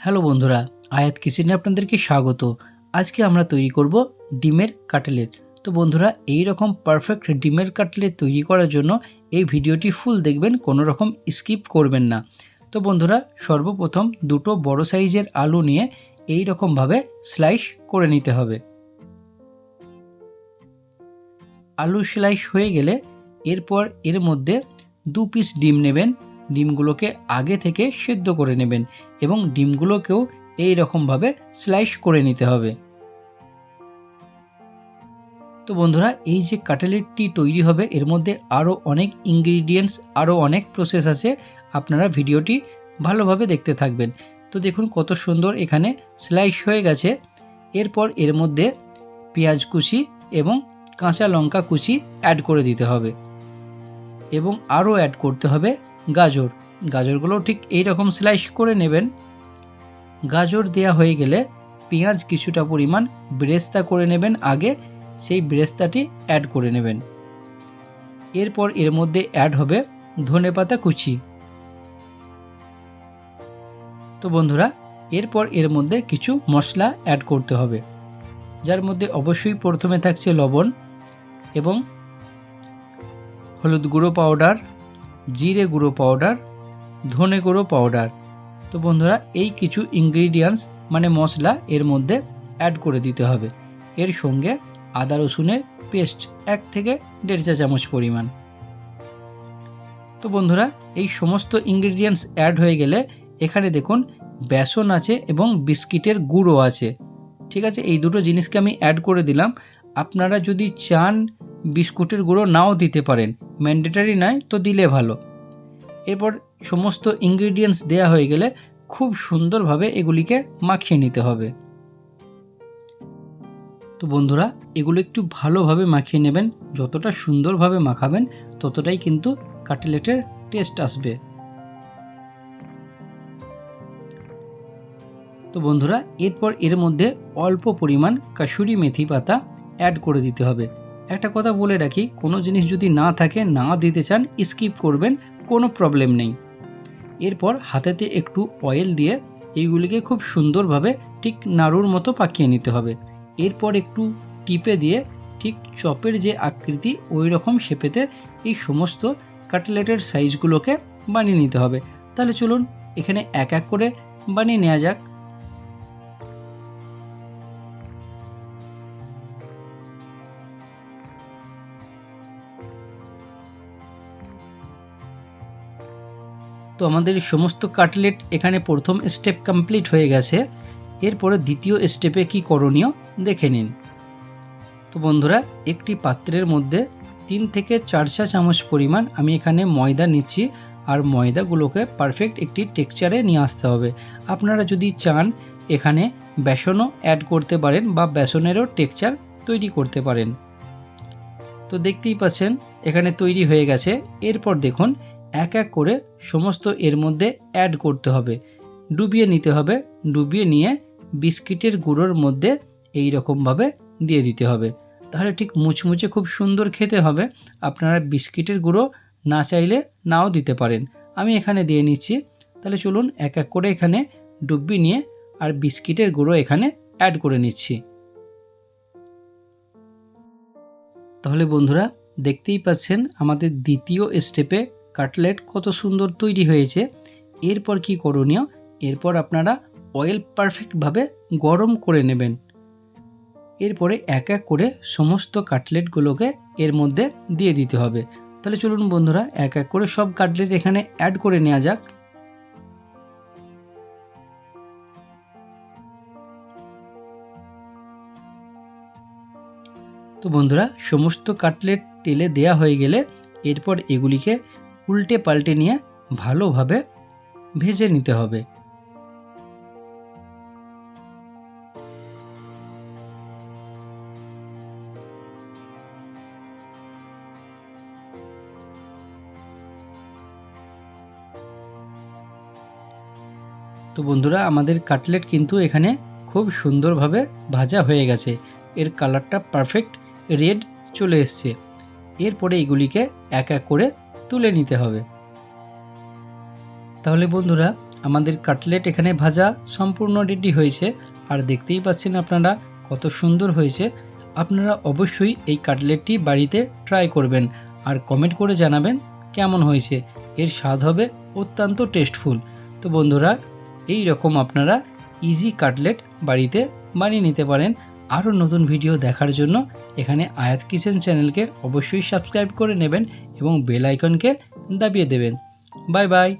Hello বন্ধুরা, আয়াত কিচেনে আপনাদেরকে স্বাগত। আজকে আমরা তৈরি করব ডিমের কাটলেট। তো বন্ধুরা, এই রকম পারফেক্ট ডিমের কাটলেট তৈরি করার জন্য এই ভিডিওটি ফুল দেখবেন, কোনো রকম স্কিপ করবেন না। তো বন্ধুরা, সর্বপ্রথম দুটো বড় সাইজের আলু নিয়ে এই রকমভাবে স্লাইস করে নিতে হবে। আলু স্লাইস হয়ে গেলে এরপর এর মধ্যে 2 পিস ডিম নেবেন। ডিমগুলোকে আগে থেকে সেদ্ধ করে নেবেন এবং ডিমগুলোকেও এই রকমভাবে স্লাইস করে নিতে হবে। তো বন্ধুরা, এই যে কাটলেটটি তৈরি হবে এর মধ্যে আরও অনেক ইনগ্রিডিয়েন্টস, আরও অনেক প্রসেস আছে, আপনারা ভিডিওটি ভালোভাবে দেখতে থাকবেন। তো দেখুন কত সুন্দর এখানে স্লাইস হয়ে গেছে। এরপর এর মধ্যে পেঁয়াজ কুচি এবং কাঁচা লঙ্কা কুচি অ্যাড করে দিতে হবে এবং আরও অ্যাড করতে হবে গাজরগুলো ঠিক এই রকম স্লাইস করে নেবেন। গাজর দেয়া হয়ে গেলে পেঁয়াজ কিছুটা পরিমাণ বেরেস্তা করে নেবেন, আগে সেই বেরেস্তাটি অ্যাড করে নেবেন। এরপর এর মধ্যে অ্যাড হবে ধনেপাতা কুচি। তো বন্ধুরা, এরপর এর মধ্যে কিছু মশলা অ্যাড করতে হবে, যার মধ্যে অবশ্যই প্রথমে থাকছে লবণ এবং হলুদ গুঁড়ো পাউডার, জিরে গুঁড়ো পাউডার, ধনে গুঁড়ো পাউডার। তো বন্ধুরা, এই কিছু ইনগ্রিডিয়েন্টস মানে মশলা এর মধ্যে অ্যাড করে দিতে হবে। এর সঙ্গে আদা রসুনের পেস্ট 1 থেকে 1.5 চা চামচ পরিমাণ। তো বন্ধুরা, এই সমস্ত ইনগ্রিডিয়েন্টস অ্যাড হয়ে গেলে এখানে দেখুন বেসন আছে এবং বিস্কিটের গুঁড়ো আছে। ঠিক আছে, এই দুটো জিনিসকে আমি অ্যাড করে দিলাম। আপনারা যদি চান বিস্কুটের গুঁড়ো নাও দিতে পারেন, ম্যান্ডেটরি নয়, তো দিলে ভালো। এরপর সমস্ত ইনগ্রিডিয়েন্টস দেয়া হয়ে গেলে খুব সুন্দরভাবে এগুলিকে মাখিয়ে নিতে হবে। তো বন্ধুরা, এগুলো একটু ভালোভাবে মাখিয়ে নেবেন। যতটা সুন্দরভাবে মাখাবেন ততটাই কিন্তু কাটলেটের টেস্ট আসবে। তো বন্ধুরা, এরপর এর মধ্যে অল্প পরিমাণ কাসুরি মেথি পাতা অ্যাড করে দিতে হবে। একটা কথা বলে রাখি, কোনো জিনিস যদি না থাকে, না দিতে চান, স্কিপ করবেন, কোনো প্রবলেম নেই। এরপর হাতেতে একটু অয়েল দিয়ে এইগুলিকে খুব সুন্দরভাবে ঠিক নাড়ুর মতো পাকিয়ে নিতে হবে। এরপর একটু টিপে দিয়ে ঠিক চপের যে আকৃতি ওই রকম শেপেতে এই সমস্ত কাটলেটের সাইজগুলোকে বানিয়ে নিতে হবে। তাহলে চলুন এখানে এক এক করে বানিয়ে নেওয়া যাক। তো আমাদের সমস্ত কাটলেট এখানে প্রথম স্টেপ কমপ্লিট হয়ে গেছে। এরপরে দ্বিতীয় স্টেপে কি করণীয় দেখে নিন। তো বন্ধুরা, একটি পাত্রের মধ্যে 3 থেকে 4 চা চামচ পরিমাণ আমি এখানে ময়দা নিচ্ছি, আর ময়দাগুলোকে পারফেক্ট একটি টেক্সচারে নিয়ে আসতে হবে। আপনারা যদি চান এখানে বেসনও অ্যাড করতে পারেন বা বেসনেরও টেক্সচার তৈরি করতে পারেন। তো দেখতেই পাচ্ছেন এখানে তৈরি হয়ে গেছে। এরপর দেখুন এক এক করে সমস্ত এর মধ্যে অ্যাড করতে হবে, ডুবিয়ে নিতে হবে। ডুবিয়ে নিয়ে বিস্কিটের গুঁড়োর মধ্যে এই রকমভাবে দিয়ে দিতে হবে, তাহলে ঠিক মুচমুচে খুব সুন্দর খেতে হবে। আপনারা বিস্কিটের গুঁড়ো না চাইলে নাও দিতে পারেন, আমি এখানে দিয়ে নিচ্ছি। তাহলে চলুন এক এক করে এখানে ডুবিয়ে নিয়ে আর বিস্কিটের গুঁড়ো এখানে অ্যাড করে নিচ্ছি। তাহলে বন্ধুরা, দেখতেই পাচ্ছেন আমাদের দ্বিতীয় স্টেপে কাটলেট কত সুন্দর তৈরি হয়েছে। এরপর কি করণীয়, এরপর আপনারা অয়েল পারফেক্টভাবে গরম করে নেবেন। এরপরে এক এক করে সমস্ত কাটলেটগুলোকে এর মধ্যে দিয়ে দিতে হবে। তাহলে চলুন বন্ধুরা, এক এক করে সব কাটলেট এখানে অ্যাড করে নেওয়া যাক। তো বন্ধুরা, সমস্ত কাটলেট তেলে দেয়া হয়ে গেলে এরপর এগুলিকে উল্টে পাল্টে নিয়ে ভালোভাবে ভেজে নিতে হবে। তো বন্ধুরা, আমাদের কাটলেট কিন্তু এখানে খুব সুন্দরভাবে ভাজা হয়ে গেছে, এর কালারটা পারফেক্ট রেড চলে এসছে। এরপরে এগুলিকে এক এক করে তুলে নিতে হবে। তাহলে বন্ধুরা, আমাদের কাটলেট এখানে ভাজা সম্পূর্ণ রেডি হয়েছে। আর দেখতেই পাচ্ছেন আপনারা কত সুন্দর হয়েছে। আপনারা অবশ্যই এই কাটলেটটি বাড়িতে ট্রাই করবেন আর কমেন্ট করে জানাবেন কেমন হয়েছে। এর স্বাদ হবে অত্যন্ত টেস্টফুল। তো বন্ধুরা, এই রকম আপনারা ইজি কাটলেট বাড়িতে বানিয়ে নিতে পারেন। আরও নতুন ভিডিও দেখার জন্য এখানে আয়াত কিচেন চ্যানেলকে অবশ্যই সাবস্ক্রাইব করে নেবেন এবং বেল আইকনকে দাবিয়ে দেবেন। Bye bye.